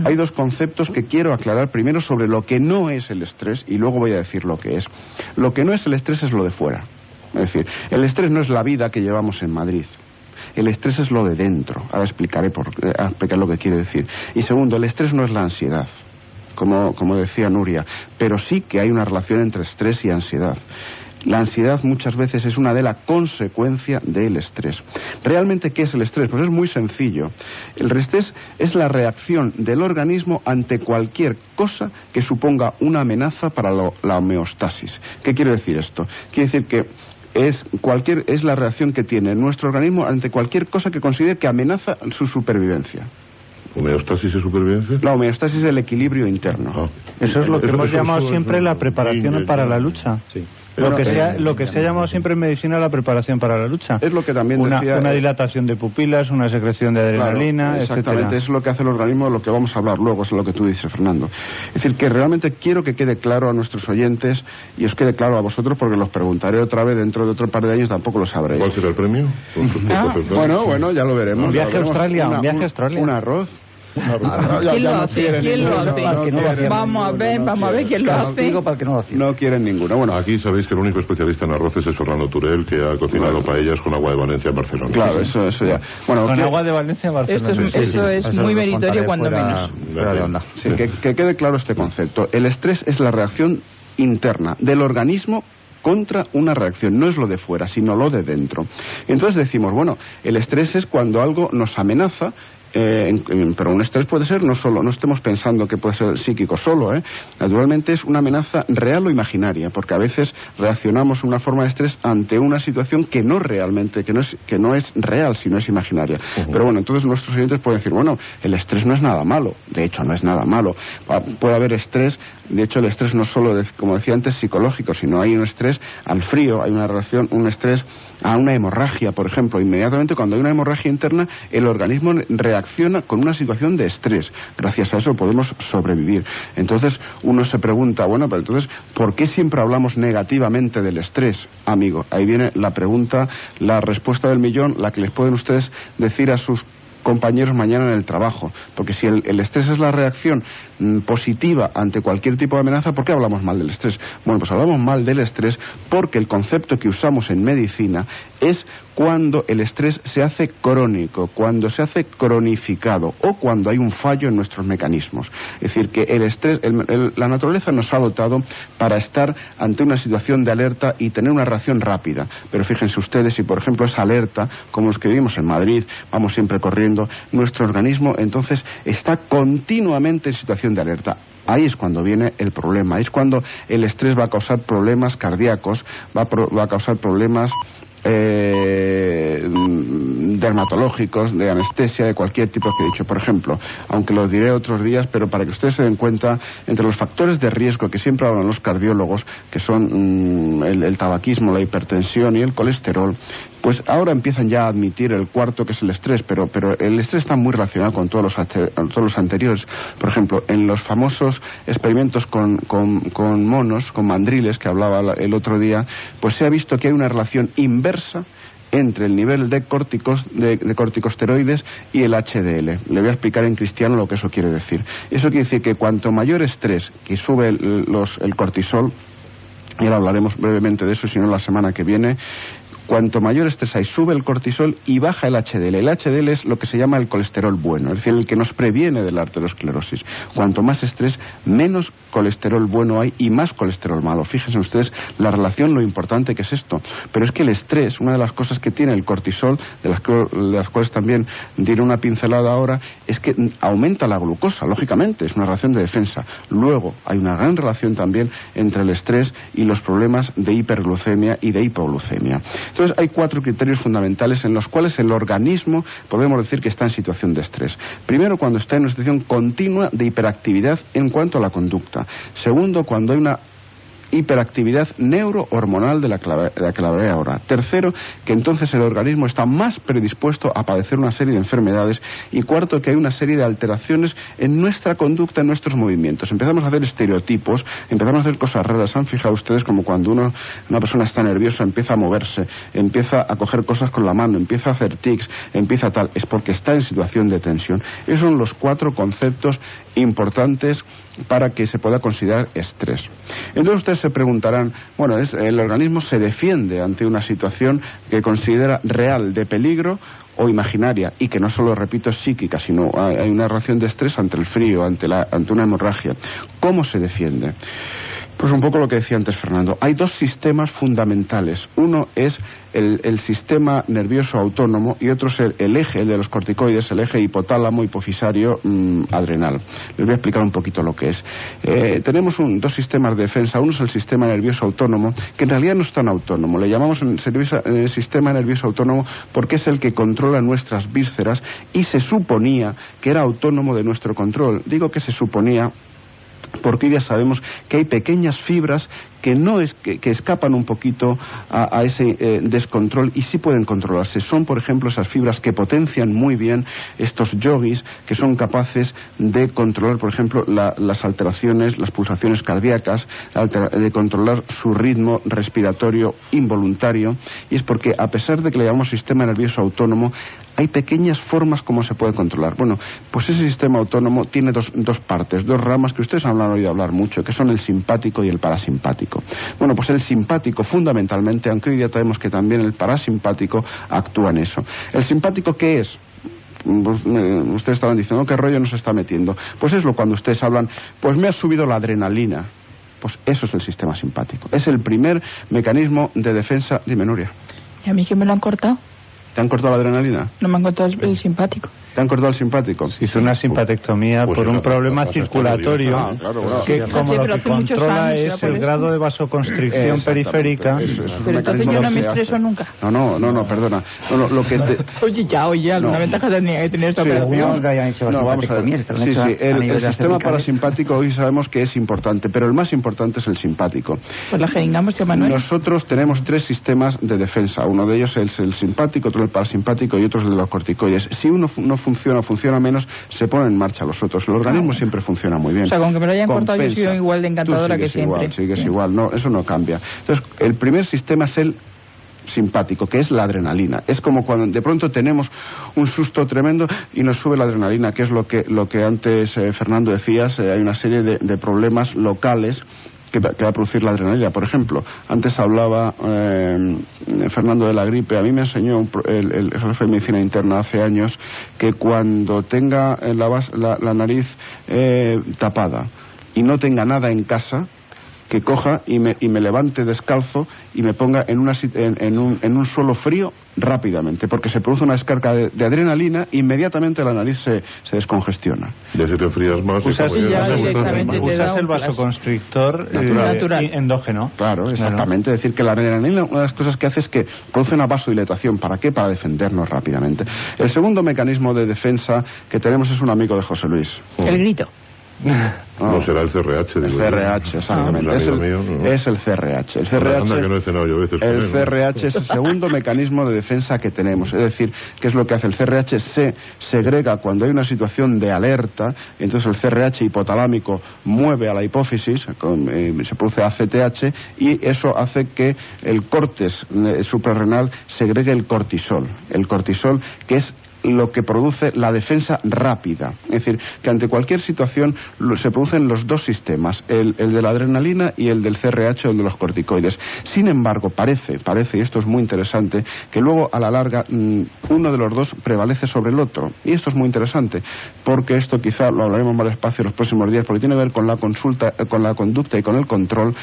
Hay dos conceptos que quiero aclarar primero sobre lo que no es el estrés y luego voy a decir lo que es. Lo que no es el estrés es lo de fuera. Es decir, el estrés no es la vida que llevamos en Madrid. El estrés es lo de dentro. Ahora explicaré lo que quiere decir. Y segundo, el estrés no es la ansiedad, como decía Nuria, pero sí que hay una relación entre estrés y ansiedad. La ansiedad muchas veces es una de las consecuencias del estrés. ¿Realmente qué es el estrés? Pues es muy sencillo. El estrés es la reacción del organismo ante cualquier cosa que suponga una amenaza para la homeostasis. ¿Qué quiere decir esto? Quiere decir que es la reacción que tiene nuestro organismo ante cualquier cosa que considere que amenaza su supervivencia. ¿Homeostasis y supervivencia? La homeostasis es el equilibrio interno. Eso es lo que hemos llamado siempre la preparación para la lucha. Sí. Lo que se ha llamado siempre en medicina la preparación para la lucha. Es lo que también decía... Una dilatación de pupilas, una secreción de adrenalina, claro, exactamente, etcétera. Es lo que hace el organismo, lo que vamos a hablar luego, es lo que tú dices, Fernando. Es decir, que realmente quiero que quede claro a nuestros oyentes y os quede claro a vosotros porque los preguntaré otra vez dentro de otro par de años, tampoco lo sabréis. ¿Cuál será el premio? Bueno, ya lo veremos. Un viaje a Australia, un arroz. ¿Quién lo hace? Vamos a ver quién lo hace. No quieren ninguno. Bueno, aquí sabéis que el único especialista en arroces es Fernando Turel, que ha cocinado paellas con agua de Valencia en Barcelona. Claro, eso ya. Bueno, con agua de Valencia en Barcelona. Esto es muy meritorio cuando menos. Sí, que quede claro este concepto. El estrés es la reacción interna del organismo contra una reacción, no es lo de fuera, sino lo de dentro. Entonces decimos, bueno, el estrés es cuando algo nos amenaza. Pero un estrés puede ser no estemos pensando que puede ser psíquico solo, naturalmente es una amenaza real o imaginaria, porque a veces reaccionamos de una forma de estrés ante una situación que no es real, sino es imaginaria. Pero bueno, entonces nuestros oyentes pueden decir, bueno, el estrés no es nada malo, de hecho no es nada malo, puede haber estrés, de hecho el estrés no solo, como decía antes, psicológico, sino hay un estrés al frío, hay una relación, un estrés a una hemorragia, por ejemplo. Inmediatamente cuando hay una hemorragia interna, el organismo reacciona con una situación de estrés. Gracias a eso podemos sobrevivir. Entonces uno se pregunta, bueno, pero entonces, ¿por qué siempre hablamos negativamente del estrés? Amigo, ahí viene la pregunta, la respuesta del millón, la que les pueden ustedes decir a sus compañeros mañana en el trabajo, porque si el estrés es la reacción positiva ante cualquier tipo de amenaza, ¿por qué hablamos mal del estrés? Bueno, pues hablamos mal del estrés porque el concepto que usamos en medicina es cuando el estrés se hace crónico, cuando se hace cronificado o cuando hay un fallo en nuestros mecanismos. Es decir, que el estrés, la naturaleza nos ha dotado para estar ante una situación de alerta y tener una reacción rápida. Pero fíjense ustedes, si por ejemplo es alerta, como los que vivimos en Madrid, vamos siempre corriendo, nuestro organismo entonces está continuamente en situación de alerta. Ahí es cuando viene el problema, es cuando el estrés va a causar problemas cardíacos, va a causar problemas dermatológicos, de anestesia, de cualquier tipo que he dicho. Por ejemplo, aunque lo diré otros días, pero para que ustedes se den cuenta, entre los factores de riesgo que siempre hablan los cardiólogos, que son el tabaquismo, la hipertensión y el colesterol, pues ahora empiezan ya a admitir el cuarto, que es el estrés, pero el estrés está muy relacionado con todos los anteriores. Por ejemplo, en los famosos experimentos con monos, con mandriles, que hablaba el otro día, pues se ha visto que hay una relación inversa entre el nivel de corticosteroides y el HDL. Le voy a explicar en cristiano lo que eso quiere decir. Eso quiere decir que cuanto mayor estrés, que sube el cortisol, y ahora hablaremos brevemente de eso, si no la semana que viene, cuanto mayor estrés hay, sube el cortisol y baja el HDL. El HDL es lo que se llama el colesterol bueno, es decir, el que nos previene de la arteriosclerosis. Cuanto más estrés, menos colesterol bueno hay y más colesterol malo. Fíjense ustedes la relación, lo importante que es esto. Pero es que el estrés, una de las cosas que tiene el cortisol, de las cuales también diré una pincelada ahora, es que aumenta la glucosa, lógicamente, es una reacción de defensa. Luego, hay una gran relación también entre el estrés y los problemas de hiperglucemia y de hipoglucemia. Entonces hay 4 criterios fundamentales en los cuales el organismo podemos decir que está en situación de estrés. Primero, cuando está en una situación continua de hiperactividad en cuanto a la conducta. Segundo, cuando hay una hiperactividad neurohormonal de la que hablaré ahora. Tercero, que entonces el organismo está más predispuesto a padecer una serie de enfermedades. Y cuarto, que hay una serie de alteraciones en nuestra conducta, en nuestros movimientos. Empezamos a hacer estereotipos, empezamos a hacer cosas raras. ¿Han fijado ustedes como cuando una persona está nerviosa, empieza a moverse, empieza a coger cosas con la mano, empieza a hacer tics, empieza tal? Es porque está en situación de tensión. Esos son los 4 conceptos importantes para que se pueda considerar estrés. Entonces ustedes se preguntarán, bueno, el organismo se defiende ante una situación que considera real, de peligro, o imaginaria, y que no solo, repito, es psíquica, sino hay una reacción de estrés ante el frío, ante una hemorragia. ¿Cómo se defiende? Pues un poco lo que decía antes Fernando. Hay 2 sistemas fundamentales. Uno es el sistema nervioso autónomo y otro es el eje, el de los corticoides, el eje hipotálamo, hipofisario, adrenal. Les voy a explicar un poquito lo que es. Tenemos 2 sistemas de defensa. Uno es el sistema nervioso autónomo, que en realidad no es tan autónomo. Le llamamos sistema nervioso autónomo porque es el que controla nuestras vísceras y se suponía que era autónomo de nuestro control. Digo que se suponía porque hoy ya sabemos que hay pequeñas fibras que escapan un poquito a ese descontrol y sí pueden controlarse. Son, por ejemplo, esas fibras que potencian muy bien estos yogis, que son capaces de controlar, por ejemplo, las alteraciones, las pulsaciones cardíacas, de controlar su ritmo respiratorio involuntario. Y es porque, a pesar de que le llamamos sistema nervioso autónomo, hay pequeñas formas como se puede controlar. Bueno, pues ese sistema autónomo tiene dos partes, 2 ramas que ustedes han oído hablar mucho, que son el simpático y el parasimpático. Bueno, pues el simpático fundamentalmente, aunque hoy día sabemos que también el parasimpático actúa en eso. ¿El simpático qué es? Ustedes estaban diciendo, ¿qué rollo nos está metiendo? Pues es lo cuando ustedes hablan, pues me ha subido la adrenalina. Pues eso es el sistema simpático. Es el primer mecanismo de defensa. Dime, Nuria. ¿Y a mí que me lo han cortado? ¿Te han cortado la adrenalina? No me han cortado el simpático. ¿Te han cortado el simpático? Hizo una simpatectomía por un problema circulatorio que como lo que controla es el grado de vasoconstricción periférica. Pero entonces yo no me estreso nunca. No, perdona. Lo que Oye, alguna ventaja tenía que tener esta operación. No, vamos a ver. Sí, el sistema parasimpático hoy sabemos que es importante, pero el más importante es el simpático. Pues la jeringamos, tío Manuel. Nosotros tenemos 3 sistemas de defensa. Uno de ellos es el simpático, otro el parasimpático y otro es el de los corticoides. Si uno no funciona menos, se ponen en marcha los otros. El organismo siempre funciona muy bien. O sea, con que me lo hayan cortado yo soy igual de encantadora que siempre. Sigues igual, no, eso no cambia. Entonces, el primer sistema es el simpático, que es la adrenalina. Es como cuando de pronto tenemos un susto tremendo y nos sube la adrenalina, que es lo que antes Fernando decías, hay una serie de problemas locales que va a producir la adrenalina. Por ejemplo, antes hablaba Fernando de la gripe. A mí me enseñó el jefe de medicina interna hace años que cuando tenga la nariz tapada y no tenga nada en casa, que coja y me levante descalzo y me ponga en un suelo frío rápidamente, porque se produce una descarga de adrenalina e inmediatamente la nariz se descongestiona. Ya si te enfrías más... Usas el vasoconstrictor natural. Endógeno. Claro, exactamente. Es decir, que la adrenalina, una de las cosas que hace es que produce una vasodilatación. ¿Para qué? Para defendernos rápidamente. El segundo mecanismo de defensa que tenemos es un amigo de José Luis. El grito. No será el CRH. El CRH, exactamente. Es el CRH. El CRH es el segundo mecanismo de defensa que tenemos. Es decir, ¿qué es lo que hace? El CRH se segrega cuando hay una situación de alerta. Entonces el CRH hipotalámico mueve a la hipófisis, se produce ACTH, y eso hace que el córtex suprarrenal segregue el cortisol. El cortisol, que es lo que produce la defensa rápida. Es decir, que ante cualquier situación se producen los 2 sistemas, el de la adrenalina y el del CRH o el de los corticoides. Sin embargo, parece, y esto es muy interesante, que luego a la larga uno de los 2 prevalece sobre el otro. Y esto es muy interesante, porque esto quizá lo hablaremos más despacio en los próximos días, porque tiene que ver con la conducta y con el control.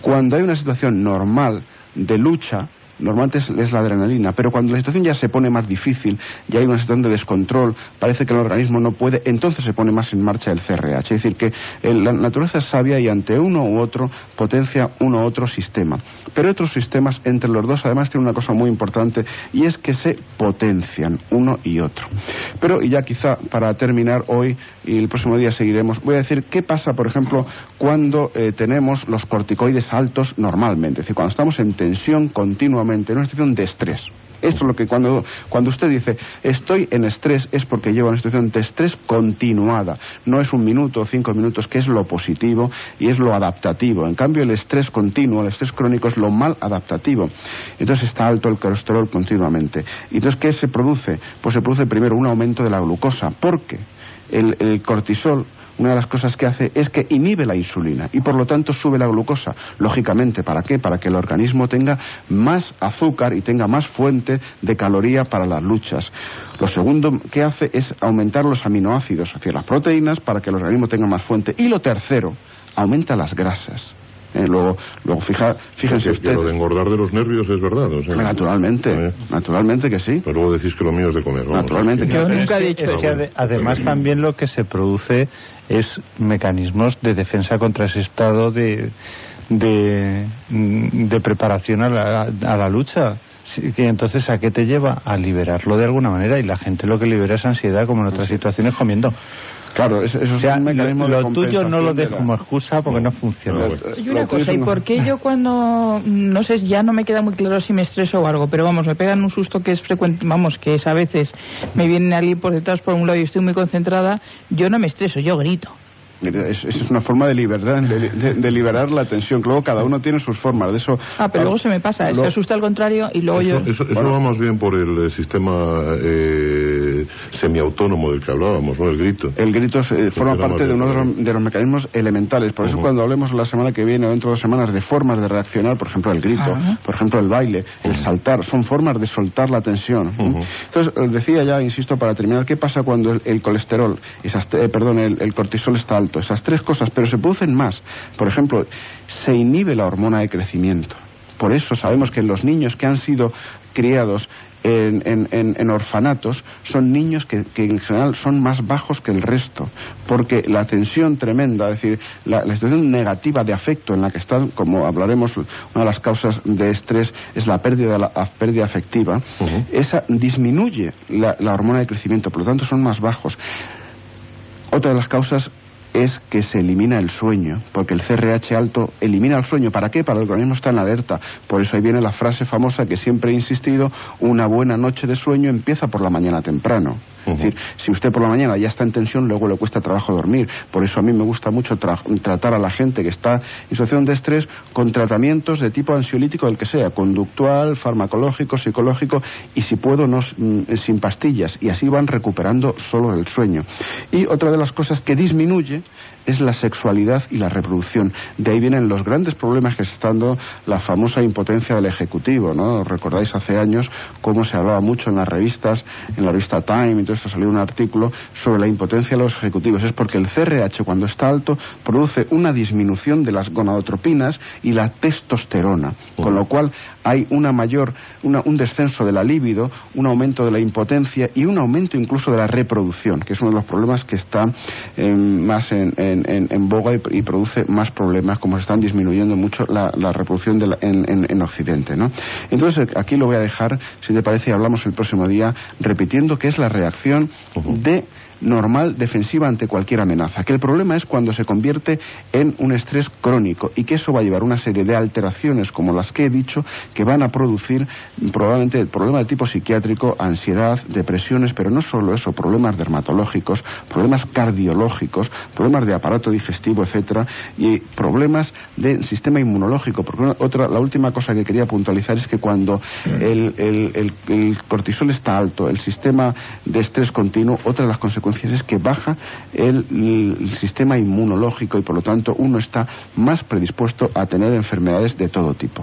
Cuando hay una situación normal de lucha, normalmente es la adrenalina, pero cuando la situación ya se pone más difícil, ya hay una situación de descontrol, parece que el organismo no puede, entonces se pone más en marcha el CRH. Es decir, que la naturaleza es sabia y ante uno u otro potencia uno u otro sistema. Pero otros sistemas, entre los dos, además tienen una cosa muy importante, y es que se potencian uno y otro. Pero, y ya quizá para terminar hoy y el próximo día seguiremos, voy a decir qué pasa, por ejemplo, cuando tenemos los corticoides altos normalmente, es decir, cuando estamos en tensión continuamente, en una situación de estrés. Esto es lo que cuando usted dice estoy en estrés es porque lleva una situación de estrés continuada, no es 1 minuto o 5 minutos, que es lo positivo y es lo adaptativo. En cambio el estrés continuo, el estrés crónico es lo mal adaptativo. Entonces está alto el colesterol continuamente. Y entonces ¿qué se produce? Pues se produce primero un aumento de la glucosa, porque el cortisol, una de las cosas que hace es que inhibe la insulina y por lo tanto sube la glucosa. Lógicamente, ¿para qué? Para que el organismo tenga más azúcar y tenga más fuente de caloría para las luchas. Lo segundo que hace es aumentar los aminoácidos, es decir, las proteínas, para que el organismo tenga más fuente. Y lo tercero, aumenta las grasas. Luego fíjense ustedes. Lo de engordar de los nervios es verdad, o sea, naturalmente que sí. Pero luego decís que lo mío es de comer. Vamos, naturalmente que yo nunca he dicho es que además también lo que se produce es mecanismos de defensa contra ese estado de preparación a la lucha. Sí, que entonces, ¿a qué te lleva? A liberarlo de alguna manera, y la gente lo que libera es ansiedad, como en otras situaciones, comiendo. Claro, eso es un mecanismo de lo tuyo no lo dejo como excusa porque no funciona. Y una cosa, ¿y por qué yo cuando, no sé, ya no me queda muy claro si me estreso o algo, pero vamos, me pegan un susto que es frecuente, vamos, que es a veces me vienen alguien por detrás por un lado y estoy muy concentrada, yo no me estreso, yo grito. Es una forma de liberar la tensión. Luego cada uno tiene sus formas de eso. Pero luego se me pasa, se asusta al contrario y luego eso va más bien por el sistema semiautónomo del que hablábamos, ¿no? El grito. El grito forma parte de uno de los mecanismos elementales. Por eso cuando hablemos la semana que viene o dentro de 2 semanas de formas de reaccionar, por ejemplo el grito, por ejemplo el baile, el saltar, son formas de soltar la tensión. Entonces, os decía ya, insisto, para terminar, ¿qué pasa cuando el colesterol, el cortisol está alto? Esas 3 cosas, pero se producen más. Por ejemplo, se inhibe la hormona de crecimiento. Por eso sabemos que los niños que han sido criados en orfanatos son niños que en general son más bajos que el resto, porque la tensión tremenda, es decir, la situación negativa de afecto en la que están, como hablaremos, una de las causas de estrés es la pérdida afectiva, esa disminuye la hormona de crecimiento, por lo tanto son más bajos. Otra de las causas es que se elimina el sueño, porque el CRH alto elimina el sueño. ¿Para qué? Para el organismo está en alerta. Por eso ahí viene la frase famosa que siempre he insistido: una buena noche de sueño empieza por la mañana temprano. Es decir, si usted por la mañana ya está en tensión, luego le cuesta trabajo dormir. Por eso a mí me gusta mucho tratar a la gente que está en situación de estrés con tratamientos de tipo ansiolítico, del que sea, conductual, farmacológico, psicológico, y si puedo sin pastillas, y así van recuperando solo el sueño. Y otra de las cosas que disminuye es la sexualidad y la reproducción. De ahí vienen los grandes problemas que se están dando, la famosa impotencia del ejecutivo, ¿no? Recordáis hace años cómo se hablaba mucho en las revistas, en la revista Time, entonces salió un artículo sobre la impotencia de los ejecutivos. Es porque el CRH, cuando está alto, produce una disminución de las gonadotropinas y la testosterona, con lo cual hay un descenso de la libido, un aumento de la impotencia y un aumento incluso de la reproducción, que es uno de los problemas que está más en boga y produce más problemas, como se están disminuyendo mucho la reproducción en Occidente, ¿no? Entonces aquí lo voy a dejar, si te parece, y hablamos el próximo día, repitiendo que es la reacción de normal defensiva ante cualquier amenaza, que el problema es cuando se convierte en un estrés crónico y que eso va a llevar una serie de alteraciones como las que he dicho, que van a producir probablemente el problema de tipo psiquiátrico, ansiedad, depresiones, pero no solo eso, problemas dermatológicos, problemas cardiológicos, problemas de aparato digestivo, etcétera, y problemas del sistema inmunológico, porque la última cosa que quería puntualizar es que cuando el cortisol está alto, el sistema de estrés continuo, otra de las consecuencias es que baja el sistema inmunológico y por lo tanto uno está más predispuesto a tener enfermedades de todo tipo.